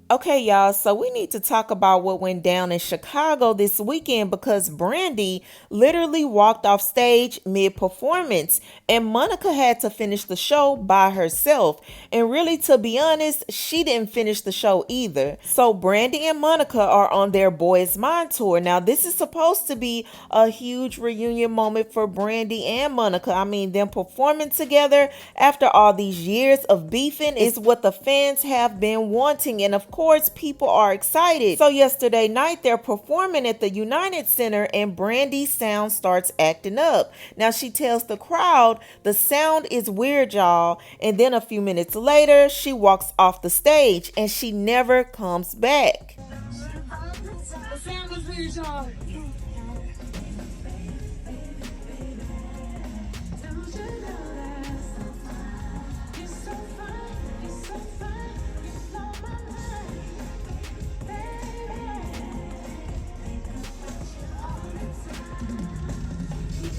Okay, y'all, so we need to talk about what went down in Chicago this weekend because Brandy literally walked off stage mid-performance and Monica had to finish the show by herself. And really, to be honest, she didn't finish the show either. So Brandy and Monica are on their Boy Is Mine tour. Now, this is supposed to be a huge reunion moment for Brandy and Monica. I mean, them performing together after all these years of beefing is what the fans have been wanting. And of course, people are excited. So yesterday night, they're performing at the United Center and Brandy's sound starts acting up. Now she tells the crowd the sound is weird, y'all. And then a few minutes later, she walks off the stage and she never comes back.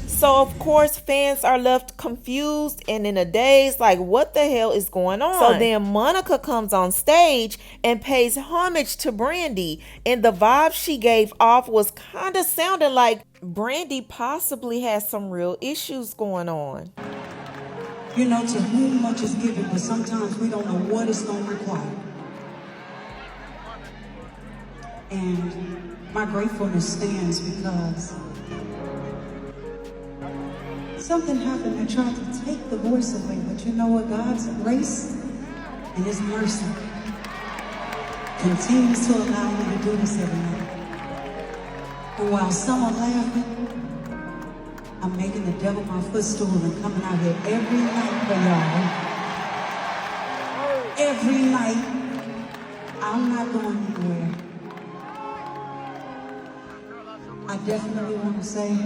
So of course fans are left confused and in a daze like what the hell is going on. So then Monica comes on stage and pays homage to Brandy, and the vibe she gave off was kind of sounding like Brandy possibly has some real issues going on. You know, to whom much is given, but sometimes we don't know what it's going to require. And my gratefulness stands because something happened that tried to take the voice away, but you know what? God's grace and His mercy continues to allow me to do this every night. And while some are laughing, I'm making the devil my footstool and coming out here every night for y'all. Every night. I'm not going anywhere. I definitely want to say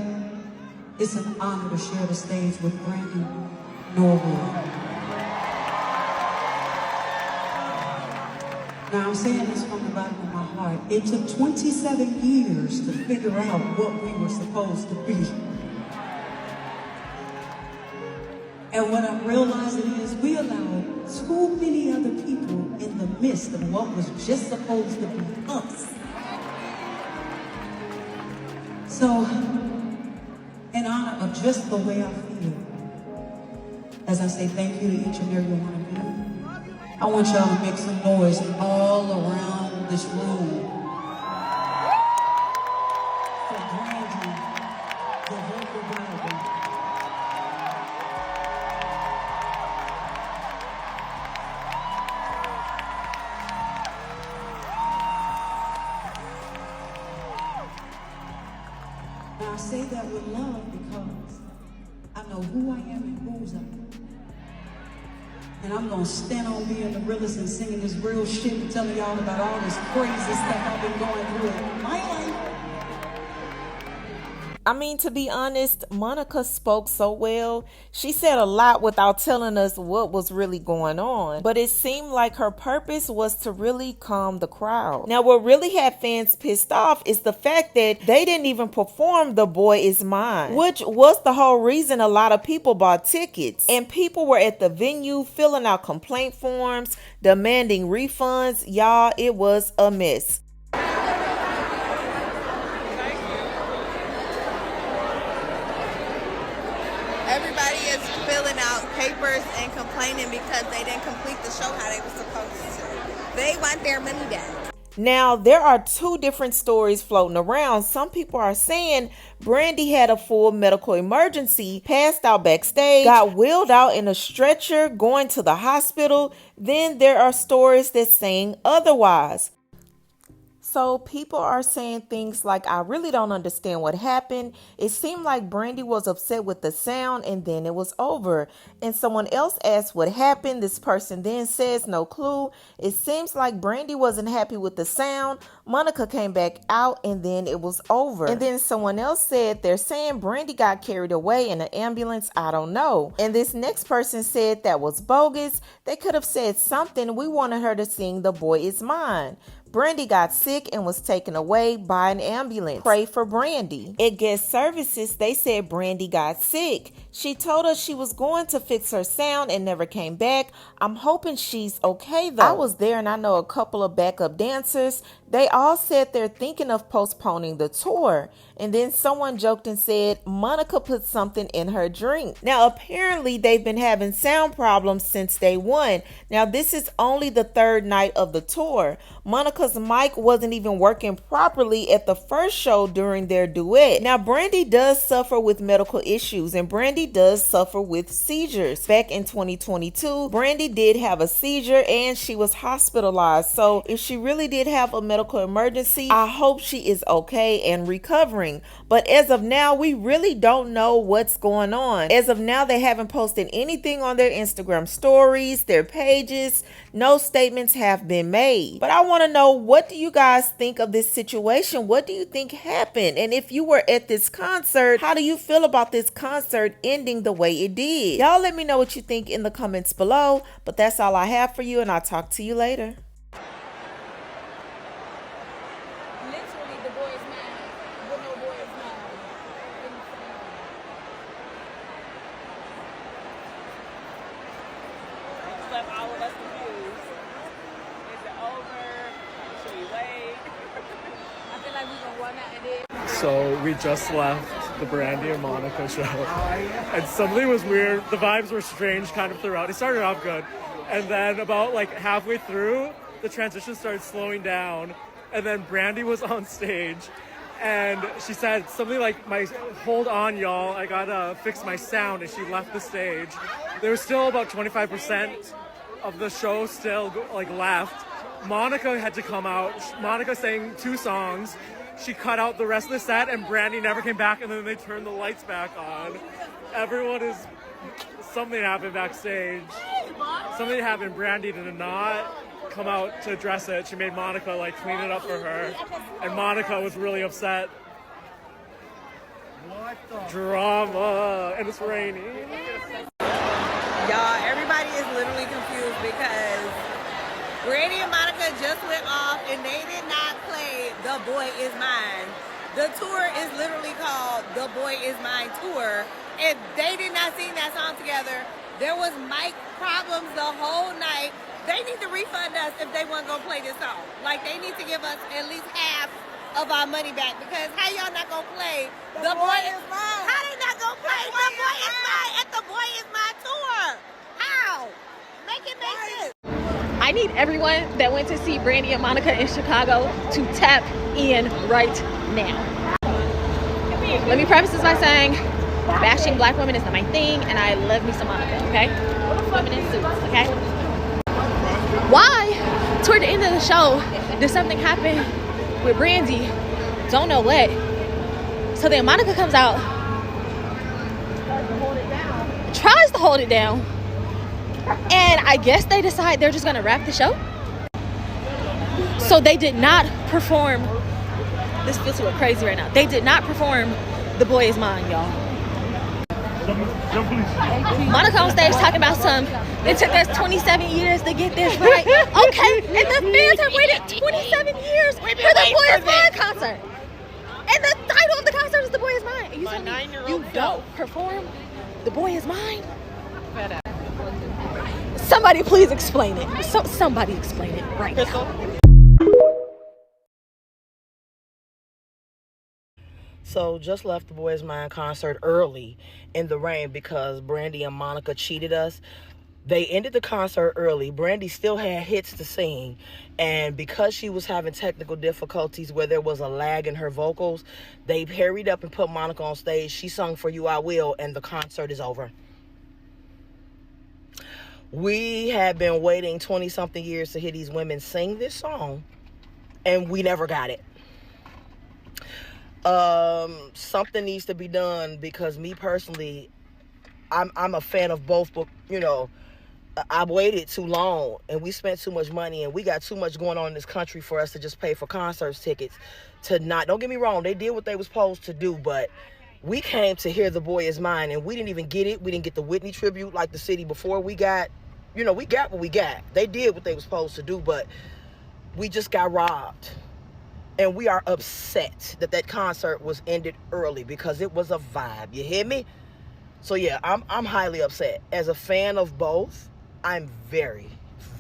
it's an honor to share the stage with Brandy Norwood. Now I'm saying this from the bottom of my heart. It took 27 years to figure out what we were supposed to be. And what I'm realizing is we allowed too many other people in the midst of what was just supposed to be us. So, in honor of just the way I feel, as I say thank you to each and every one of you, I want y'all to make some noise all around this room for Brandy, the vocal Bible. Now I say that with love because I know who I am and whose I am. And I'm gonna stand on being the realest and singing this real shit and telling y'all about all this crazy stuff I've been going through in my life. I mean, to be honest, Monica spoke so well. She said a lot without telling us what was really going on. But it seemed like her purpose was to really calm the crowd. Now, what really had fans pissed off is the fact that they didn't even perform The Boy Is Mine, which was the whole reason a lot of people bought tickets. And people were at the venue filling out complaint forms, demanding refunds. Y'all, it was a mess. Everybody is filling out papers and complaining because they didn't complete the show how they were supposed to. They want their money back. Now, there are two different stories floating around. Some people are saying Brandy had a full medical emergency, passed out backstage, got wheeled out in a stretcher, going to the hospital. Then there are stories that's saying otherwise. So people are saying things like, I really don't understand what happened. It seemed like Brandy was upset with the sound and then it was over. And someone else asked what happened. This person then says, no clue. It seems like Brandy wasn't happy with the sound. Monica came back out and then it was over. And then someone else said, they're saying Brandy got carried away in an ambulance. I don't know. And this next person said that was bogus. They could have said something. We wanted her to sing The Boy Is Mine. Brandy got sick and was taken away by an ambulance. Pray for Brandy. At guest services, they said Brandy got sick. She told us she was going to fix her sound and never came back. I'm hoping she's okay though. I was there and I know a couple of backup dancers. They all said they're thinking of postponing the tour. And then someone joked and said Monica put something in her drink. Now apparently they've been having sound problems since day one. Now this is only the third night of the tour. Monica's mic wasn't even working properly at the first show during their duet. Now Brandy does suffer with medical issues and Brandy does suffer with seizures. Back in 2022, Brandy did have a seizure and she was hospitalized. So if she really did have a medical emergency, I hope she is okay and recovering. But as of now, we really don't know what's going on. As of now, they haven't posted anything on their Instagram stories, their pages. No statements have been made. But I want to know, what do you guys think of this situation? What do you think happened? And if you were at this concert, how do you feel about this concert ending the way it did? Y'all let me know what you think in the comments below. But that's all I have for you, and I'll talk to you later. Literally, the boy is mad, but no boy is mad. Just left all of us confused. Is it over? Should we wait? I feel like we're gonna run out and then. So we just left the Brandy and Monica show, and something was weird. The vibes were strange kind of throughout. It started off good, and then about like halfway through, the transition started slowing down, and then Brandy was on stage, and she said something like, hold on y'all, I gotta fix my sound," and she left the stage. There was still about 25% of the show still like left. Monica had to come out. Monica sang 2 songs. She cut out the rest of the set, and Brandy never came back, and then they turned the lights back on. Something happened backstage. Something happened. Brandy did not come out to address it. She made Monica like clean it up for her, and Monica was really upset. Drama, and it's raining. Y'all, everybody is literally confused because Brandy and Monica just went off and they did not play The Boy Is Mine. The tour is literally called The Boy Is Mine Tour, and they did not sing that song together. There was mic problems the whole night. They need to refund us if they weren't gonna play this song. Like, they need to give us at least half of our money back, because how y'all not gonna play The Boy Is Mine? How they not gonna play The Boy Is Mine at The Boy Is Mine tour? How? Make it make sense. I need everyone that went to see Brandy and Monica in Chicago to tap in right now. Let me preface this by saying, bashing black women is not my thing, and I love me some Monica, okay? Women in suits, okay? Why, toward the end of the show, did something happen with Brandy? Don't know what. So then Monica comes out, tries to hold it down, and I guess they decide they're just gonna wrap the show. So they did not perform. This feels so crazy right now. They did not perform The Boy Is Mine, y'all. Monica on stage talking about it took us 27 years to get this right. Okay, and the fans have waited 27 years for The Boy Is Mine concert. And the title of the concert is The Boy Is Mine. And you tell me you don't perform The Boy Is Mine? Somebody please explain it. Somebody explain it right now. So just left the Boy Is Mine concert early in the rain because Brandy and Monica cheated us. They ended the concert early. Brandy still had hits to sing, and because she was having technical difficulties where there was a lag in her vocals, they hurried up and put Monica on stage. She sung For You I Will, and the concert is over. We had been waiting 20-something years to hear these women sing this song, and we never got it. Something needs to be done, because me personally, I'm a fan of both, but you know, I waited too long and we spent too much money and we got too much going on in this country for us to just pay for concerts tickets to not. Don't get me wrong, they did what they were supposed to do, but we came to hear The Boy Is Mine and we didn't even get it. We didn't get the Whitney tribute like the city before. We got, you know, we got what we got. They did what they were supposed to do, but we just got robbed. And we are upset that that concert was ended early because it was a vibe. You hear me? So yeah, I'm highly upset. As a fan of both, I'm very,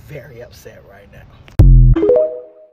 very upset right now.